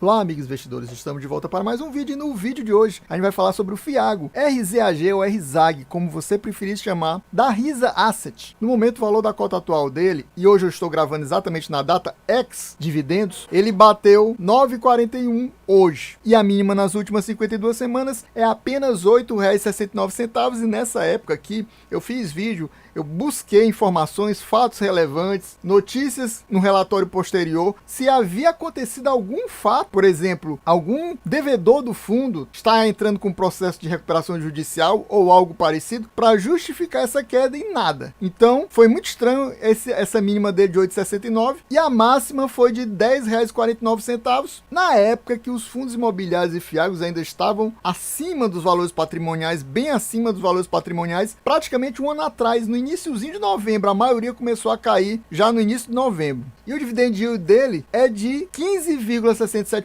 Olá, amigos investidores, estamos de volta para mais um vídeo e no vídeo de hoje a gente vai falar sobre o FIAGO, RZAG ou RZAG, como você preferir chamar, da Risa Asset. No momento, o valor da cota atual dele, e hoje eu estou gravando exatamente na data ex dividendos, ele bateu 9,41 hoje. E a mínima nas últimas 52 semanas é apenas R$ 8,69 e nessa época aqui eu fiz vídeo, eu busquei informações, fatos relevantes, notícias no relatório posterior, se havia acontecido algum fato, por exemplo, algum devedor do fundo está entrando com processo de recuperação judicial ou algo parecido para justificar essa queda em nada. Então, foi muito estranho essa mínima dele de 8,69 e a máxima foi de R$ 10,49 na época que os fundos imobiliários e FIAGOs ainda estavam acima dos valores patrimoniais, bem acima dos valores patrimoniais, praticamente um ano atrás, no iniciozinho de novembro, a maioria começou a cair já no início de novembro. E o dividend yield dele é de 15,67%,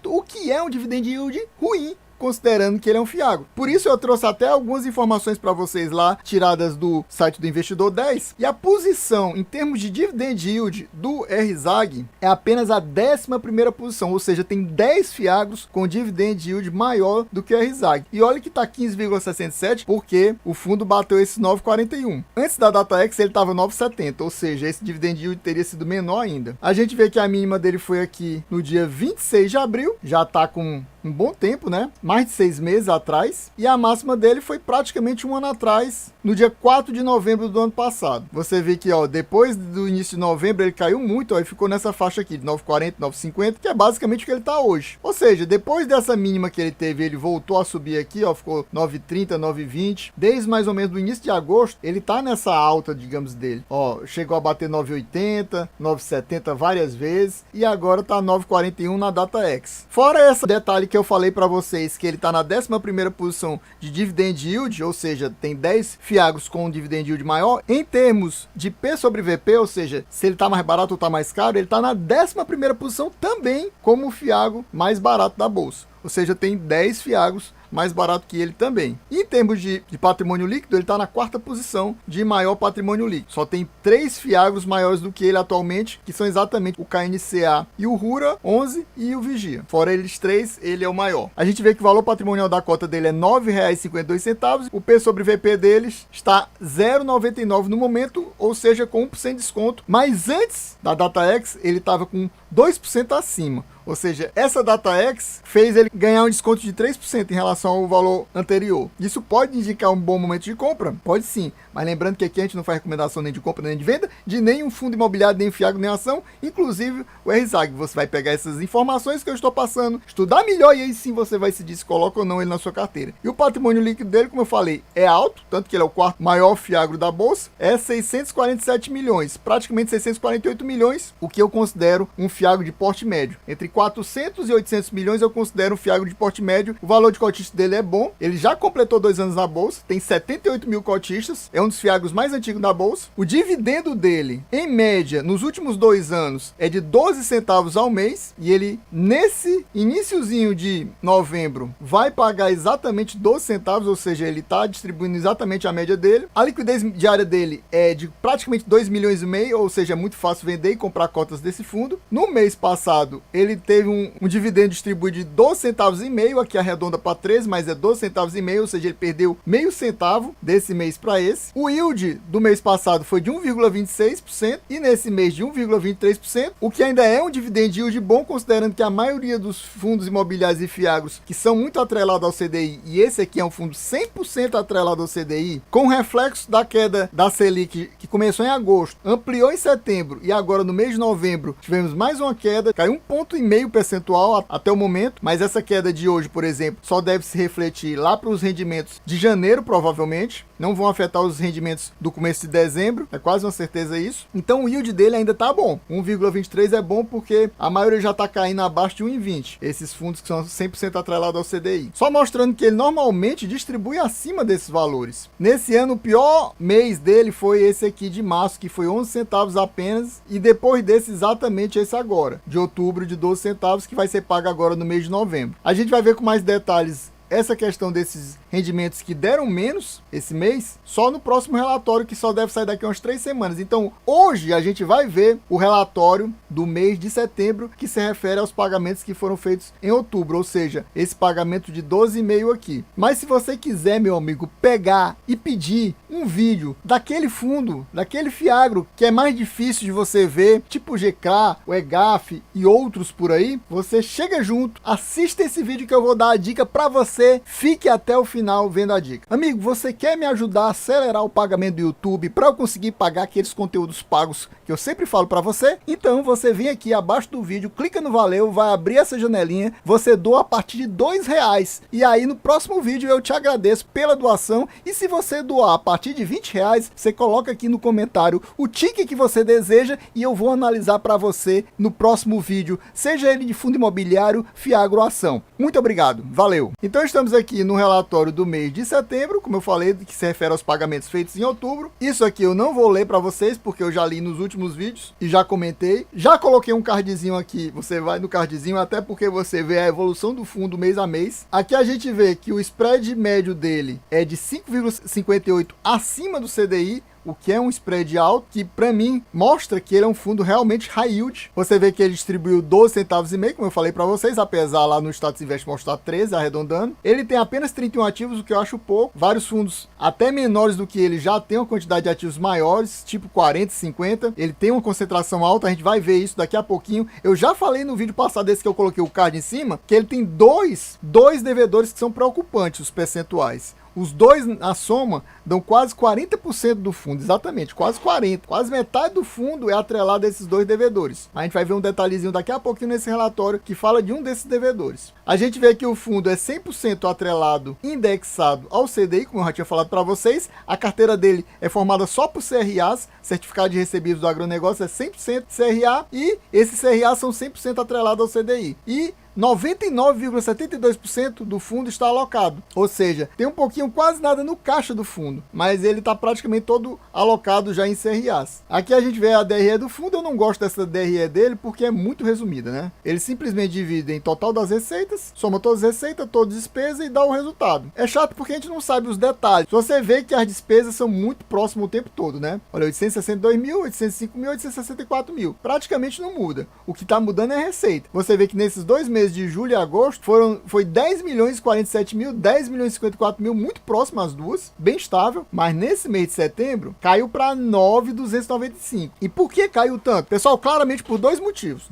o que é um dividend yield ruim, considerando que ele é um FIAGO. Por isso eu trouxe até algumas informações para vocês lá, tiradas do site do Investidor 10, e a posição em termos de dividend yield do RZAG é apenas a 11ª posição, ou seja, tem 10 FIAGOs com dividend yield maior do que o RZAG. E olha que está 15,67 porque o fundo bateu esse 9,41. Antes da data X ele estava 9,70, ou seja, esse dividend yield teria sido menor ainda. A gente vê que a mínima dele foi aqui no dia 26 de abril, já está com um bom tempo, né? Mais de 6 meses atrás. E a máxima dele foi praticamente um ano atrás, no dia 4 de novembro do ano passado. Você vê que, ó, depois do início de novembro, ele caiu muito, ó, e ficou nessa faixa aqui, de 9,40, 9,50, que é basicamente o que ele tá hoje. Ou seja, depois dessa mínima que ele teve, ele voltou a subir aqui, ó, ficou 9,30, 9,20. Desde mais ou menos do início de agosto, ele tá nessa alta, digamos, dele. Ó, chegou a bater 9,80, 9,70 várias vezes, e agora tá 9,41 na data X. Fora esse detalhe que eu falei para vocês, que ele está na 11ª posição de dividend yield, ou seja, tem 10 FIAGOs com um dividend yield maior. Em termos de P sobre VP, ou seja, se ele está mais barato ou está mais caro, ele está na 11ª posição também como o FIAGO mais barato da bolsa. Ou seja, tem 10 FIAGOs mais barato que ele também. E em termos de patrimônio líquido, ele está na 4ª posição de maior patrimônio líquido. Só tem 3 FIAGOs maiores do que ele atualmente, que são exatamente o KNCA e o RURA 11 e o Vigia. Fora eles 3, ele é o maior. A gente vê que o valor patrimonial da cota dele é R$ 9,52. O P sobre VP deles está 0,99 no momento, ou seja, com 1% de desconto. Mas antes da data X, ele estava com 2% acima. Ou seja, essa data X fez ele ganhar um desconto de 3% em relação ao valor anterior. Isso pode indicar um bom momento de compra? Pode sim. Mas lembrando que aqui a gente não faz recomendação nem de compra nem de venda de nenhum fundo imobiliário, nem FIAGO, nem ação, inclusive o RZAG. Você vai pegar essas informações que eu estou passando, estudar melhor e aí sim você vai decidir se coloca ou não ele na sua carteira. E o patrimônio líquido dele, como eu falei, é alto, tanto que ele é o 4º maior FIAGO da bolsa, é 647 milhões, praticamente 648 milhões, o que eu considero um FIAGO de porte médio. Entre 400 e 800 milhões eu considero um FIAGO de porte médio. O valor de cotista dele é bom, ele já completou 2 anos na bolsa, tem 78 mil cotistas, é um dos FIAGOs mais antigos da bolsa. O dividendo dele, em média, nos últimos 2 anos, é de 12 centavos ao mês, e ele, nesse iniciozinho de novembro, vai pagar exatamente 12 centavos, ou seja, ele está distribuindo exatamente a média dele. A liquidez diária dele é de praticamente 2,5 milhões, ou seja, é muito fácil vender e comprar cotas desse fundo. No mês passado, ele teve um dividendo distribuído de 12 centavos e meio, aqui arredonda para 13, mas é 12 centavos e meio, ou seja, ele perdeu meio centavo desse mês para esse. O yield do mês passado foi de 1,26% e nesse mês de 1,23%, o que ainda é um dividend yield bom, considerando que a maioria dos fundos imobiliários e FIAGOs que são muito atrelados ao CDI, e esse aqui é um fundo 100% atrelado ao CDI, com reflexo da queda da Selic, que começou em agosto, ampliou em setembro e agora no mês de novembro tivemos mais uma queda, caiu 1,5 ponto percentual até o momento, mas essa queda de hoje, por exemplo, só deve se refletir lá para os rendimentos de janeiro, provavelmente, não vão afetar os rendimentos do começo de dezembro, é quase uma certeza isso. Então o yield dele ainda tá bom, 1,23 é bom porque a maioria já tá caindo abaixo de 1,20, esses fundos que são 100% atrelados ao CDI, só mostrando que ele normalmente distribui acima desses valores. Nesse ano o pior mês dele foi esse aqui de março, que foi 11 centavos apenas, e depois desse exatamente esse agora, de outubro, de 12 centavos, que vai ser pago agora no mês de novembro. A gente vai ver com mais detalhes essa questão desses rendimentos que deram menos esse mês só no próximo relatório, que só deve sair daqui a umas 3 semanas. Então, hoje a gente vai ver o relatório do mês de setembro, que se refere aos pagamentos que foram feitos em outubro, ou seja, esse pagamento de 12,5 aqui. Mas se você quiser, meu amigo, pegar e pedir um vídeo daquele fundo, daquele Fiagro, que é mais difícil de você ver, tipo o GCRA, o EGAF e outros por aí, você chega junto, assista esse vídeo que eu vou dar a dica para você, fique até o final vendo a dica. Amigo, você quer me ajudar a acelerar o pagamento do YouTube para eu conseguir pagar aqueles conteúdos pagos que eu sempre falo para você? Então você vem aqui abaixo do vídeo, clica no valeu, vai abrir essa janelinha, você doa a partir de R$2, e aí no próximo vídeo eu te agradeço pela doação, e se você doar a partir de R$20, você coloca aqui no comentário o ticket que você deseja e eu vou analisar para você no próximo vídeo, seja ele de fundo imobiliário, Fiagro ou ação. Muito obrigado, valeu! Então estamos aqui no relatório do mês de setembro, como eu falei, que se refere aos pagamentos feitos em outubro. Isso aqui eu não vou ler para vocês, porque eu já li nos últimos vídeos e já comentei. Já coloquei um cardzinho aqui, você vai no cardzinho, até porque você vê a evolução do fundo mês a mês. Aqui a gente vê que o spread médio dele é de 5,58 acima do CDI, o que é um spread alto, que para mim mostra que ele é um fundo realmente high yield. Você vê que ele distribuiu 12,5 centavos, como eu falei para vocês, apesar lá no Status Invest mostrar 13, arredondando. Ele tem apenas 31 ativos, o que eu acho pouco. Vários fundos até menores do que ele já tem uma quantidade de ativos maiores, tipo 40, 50. Ele tem uma concentração alta, a gente vai ver isso daqui a pouquinho. Eu já falei no vídeo passado, esse que eu coloquei o card em cima, que ele tem dois devedores que são preocupantes, os percentuais. Os dois, na soma, dão quase 40% do fundo, exatamente, quase 40%. Quase metade do fundo é atrelado a esses dois devedores. A gente vai ver um detalhezinho daqui a pouquinho nesse relatório que fala de um desses devedores. A gente vê que o fundo é 100% atrelado, indexado ao CDI, como eu já tinha falado para vocês. A carteira dele é formada só por CRAs, Certificado de Recebidos do Agronegócio é 100% CRA, e esses CRAs são 100% atrelados ao CDI. E 99,72% do fundo está alocado, ou seja, tem um pouquinho, quase nada no caixa do fundo, mas ele está praticamente todo alocado já em CRAs. Aqui a gente vê a DRE do fundo. Eu não gosto dessa DRE dele porque é muito resumida, né? Ele simplesmente divide em total das receitas, soma todas as receitas, todas as despesas e dá o resultado. É chato porque a gente não sabe os detalhes. Você vê que as despesas são muito próximas o tempo todo, né? Olha, 862 mil, 805 mil, 864 mil. Praticamente não muda. O que está mudando é a receita. Você vê que nesses 2 meses de julho e agosto foi 10 milhões e 47 mil, 10 milhões e 54 mil, muito próximo as duas, bem estável. Mas nesse mês de setembro caiu para 9,295. E por que caiu tanto? Pessoal, claramente por dois motivos.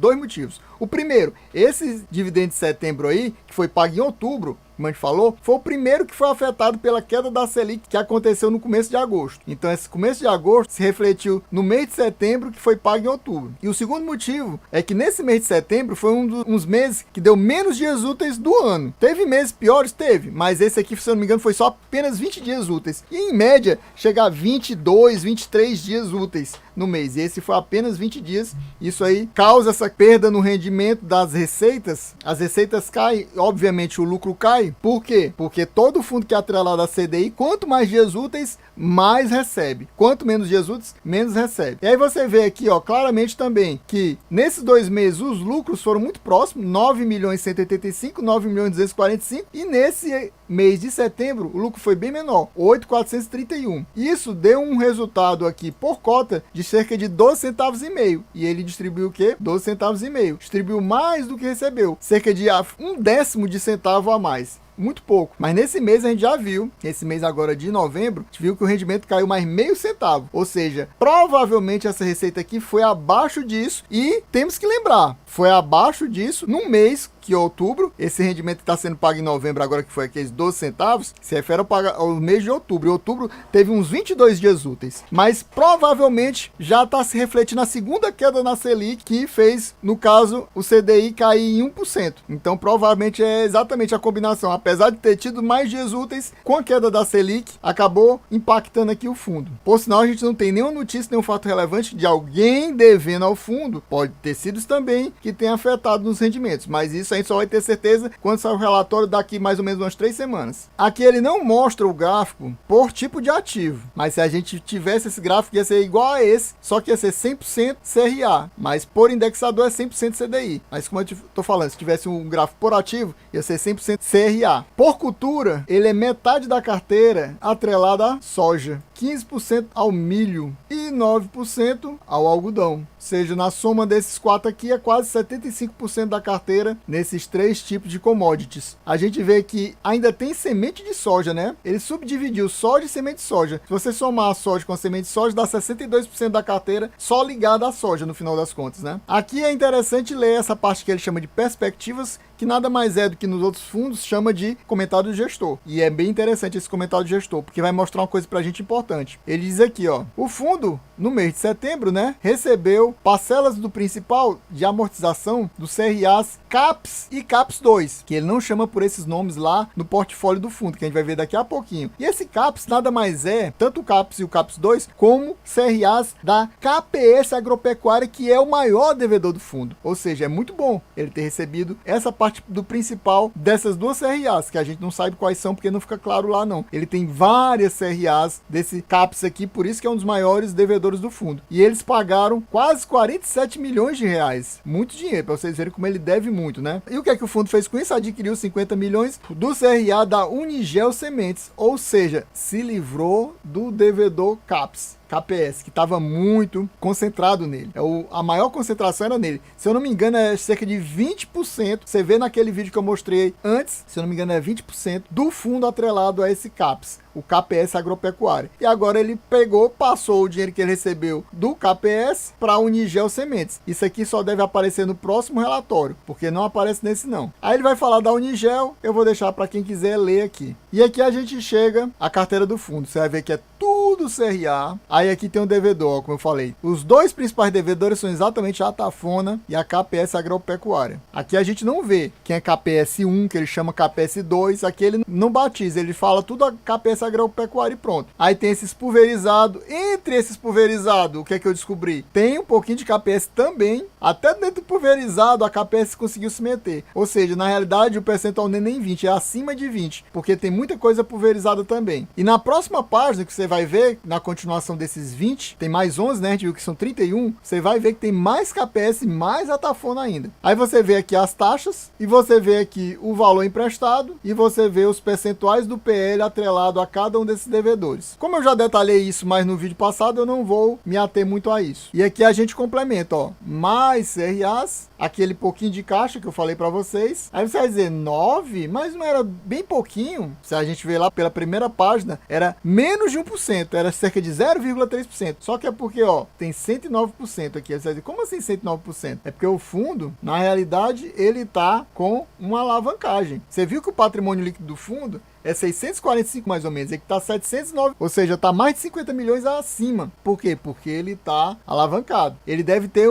O primeiro, esse dividendo de setembro aí, que foi pago em outubro, como a gente falou, foi o primeiro que foi afetado pela queda da Selic que aconteceu no começo de agosto. Então esse começo de agosto se refletiu no mês de setembro, que foi pago em outubro. E o segundo motivo é que nesse mês de setembro foi uns meses que deu menos dias úteis do ano. Teve meses piores? Teve, mas esse aqui, se eu não me engano, foi só apenas 20 dias úteis. E em média chega a 22, 23 dias úteis no mês. E esse foi apenas 20 dias. Isso aí causa essa perda no rendimento das receitas. As receitas caem, obviamente o lucro cai. Por quê? Porque todo fundo que é atrelado a CDI, quanto mais dias úteis, mais recebe. Quanto menos dias úteis, menos recebe. E aí você vê aqui, ó, claramente também que nesses 2 meses os lucros foram muito próximos, 9 milhões e 185, 9 milhões e 245, e nesse mês de setembro o lucro foi bem menor, 8,431. Isso deu um resultado aqui por cota de cerca de 12 centavos e meio. E ele distribuiu o quê? 12 centavos e meio. Distribuiu mais do que recebeu, cerca de 1/10 de centavo a mais. Muito pouco, mas nesse mês a gente já viu, esse mês agora de novembro, a gente viu que o rendimento caiu mais meio centavo, ou seja, provavelmente essa receita aqui foi abaixo disso, e temos que lembrar, foi abaixo disso no mês que outubro. Esse rendimento que está sendo pago em novembro, agora que foi aqueles 12 centavos, se refere ao mês de outubro. Em outubro teve uns 22 dias úteis, mas provavelmente já está se refletindo na segunda queda na Selic, que fez, no caso, o CDI cair em 1%. Então provavelmente é exatamente a combinação. Apesar de ter tido mais dias úteis, com a queda da Selic, acabou impactando aqui o fundo. Por sinal, a gente não tem nenhuma notícia, nenhum fato relevante de alguém devendo ao fundo. Pode ter sido isso também que tenha afetado nos rendimentos, mas isso Isso a gente só vai ter certeza quando sair o relatório daqui mais ou menos umas 3 semanas. Aqui ele não mostra o gráfico por tipo de ativo, mas se a gente tivesse esse gráfico ia ser igual a esse, só que ia ser 100% CRA, mas por indexador é 100% CDI. Mas como eu estou falando, se tivesse um gráfico por ativo, ia ser 100% CRA. Por cultura, ele é metade da carteira atrelada à soja, 15% ao milho e 9% ao algodão. Ou seja, na soma desses 4 aqui é quase 75% da carteira nesses 3 tipos de commodities. A gente vê que ainda tem semente de soja, né? Ele subdividiu soja e semente de soja. Se você somar a soja com a semente de soja, dá 62% da carteira só ligada à soja no final das contas, né? Aqui é interessante ler essa parte que ele chama de perspectivas, que nada mais é do que nos outros fundos chama de comentário do gestor. E é bem interessante esse comentário do gestor, porque vai mostrar uma coisa pra gente importante. Ele diz aqui, ó, o fundo, no mês de setembro, né, recebeu parcelas do principal de amortização dos CRAs CAPS e CAPS 2, que ele não chama por esses nomes lá no portfólio do fundo, que a gente vai ver daqui a pouquinho. E esse CAPS nada mais é, tanto o CAPS e o CAPS 2, como CRAs da KPS Agropecuária, que é o maior devedor do fundo. Ou seja, é muito bom ele ter recebido essa parte do principal dessas duas CRAs, que a gente não sabe quais são, porque não fica claro lá não. Ele tem várias CRAs desse CAPS aqui, por isso que é um dos maiores devedores do fundo. E eles pagaram quase 47 milhões de reais. Muito dinheiro, para vocês verem como ele deve muito, né? E o que é que o fundo fez com isso? Adquiriu 50 milhões do CRA da Unigel Sementes, ou seja, se livrou do devedor CAPS. KPS, que estava muito concentrado nele. A maior concentração era nele. Se eu não me engano, é cerca de 20%. Você vê naquele vídeo que eu mostrei antes, se eu não me engano, é 20% do fundo atrelado a esse CAPS, o KPS Agropecuária. E agora ele pegou, passou o dinheiro que ele recebeu do KPS para a Unigel Sementes. Isso aqui só deve aparecer no próximo relatório, porque não aparece nesse não. Aí ele vai falar da Unigel, eu vou deixar para quem quiser ler aqui. E aqui a gente chega à carteira do fundo. Você vai ver que é tudo CRA. Aí aqui tem um devedor, como eu falei. Os dois principais devedores são exatamente a Atafona e a KPS Agropecuária. Aqui a gente não vê quem é KPS 1, que ele chama KPS 2. Aqui ele não batiza, ele fala tudo a KPS Agropecuária e pronto. Aí tem esses pulverizados. Entre esses pulverizados, o que é que eu descobri? Tem um pouquinho de KPS também. Até dentro do pulverizado, a KPS conseguiu se meter. Ou seja, na realidade, o percentual não é nem 20, é acima de 20. Porque tem muita coisa pulverizada também. E na próxima página, que você vai ver, na continuação desses 20, tem mais 11, né? A gente viu que são 31. Você vai ver que tem mais KPS e mais Atafona ainda. Aí você vê aqui as taxas, e você vê aqui o valor emprestado, e você vê os percentuais do PL atrelado a cada um desses devedores. Como eu já detalhei isso mais no vídeo passado, eu não vou me ater muito a isso. E aqui a gente complementa, ó, mais CRAs, aquele pouquinho de caixa que eu falei para vocês. Aí você vai dizer 9, mas não era bem pouquinho. Se a gente ver lá pela primeira página, era menos de 1%, era cerca de 0,3%. Só que é porque, ó, tem 109% aqui. Aí você vai dizer, como assim 109%? É porque o fundo, na realidade, ele tá com uma alavancagem. Você viu que o patrimônio líquido do fundo é 645 mais ou menos, aqui tá 709, ou seja, tá mais de 50 milhões acima. Por quê? Porque ele tá alavancado. Ele deve ter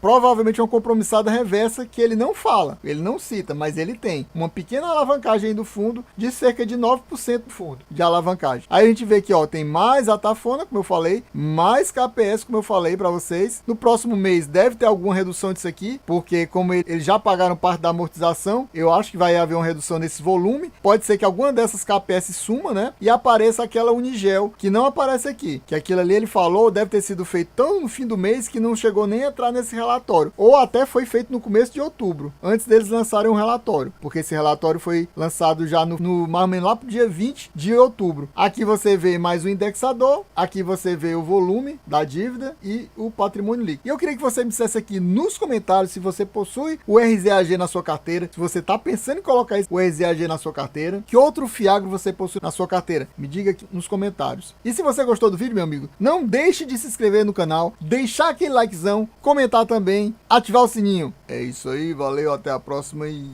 provavelmente uma compromissada reversa que ele não fala, ele não cita, mas ele tem uma pequena alavancagem do fundo de cerca de 9% do fundo de alavancagem. Aí a gente vê que, ó, tem mais Atafona, como eu falei, mais KPS, como eu falei para vocês. No próximo mês deve ter alguma redução disso aqui, porque como eles já pagaram parte da amortização, eu acho que vai haver uma redução nesse volume. Pode ser que alguma dessas KPS suma, né? E apareça aquela Unigel, que não aparece aqui. Que aquilo ali ele falou, deve ter sido feito tão no fim do mês que não chegou nem a entrar nesse relatório. Ou até foi feito no começo de outubro, antes deles lançarem um relatório. Porque esse relatório foi lançado já no mais ou menos lá pro dia 20 de outubro. Aqui você vê mais o indexador, aqui você vê o volume da dívida e o patrimônio líquido. E eu queria que você me dissesse aqui nos comentários se você possui o RZAG na sua carteira, se você está pensando em colocar o RZAG na sua carteira, que outro Fiagro você possui na sua carteira? Me diga aqui nos comentários. E se você gostou do vídeo, meu amigo, não deixe de se inscrever no canal, deixar aquele likezão, comentar também, ativar o sininho. É isso aí, valeu, até a próxima e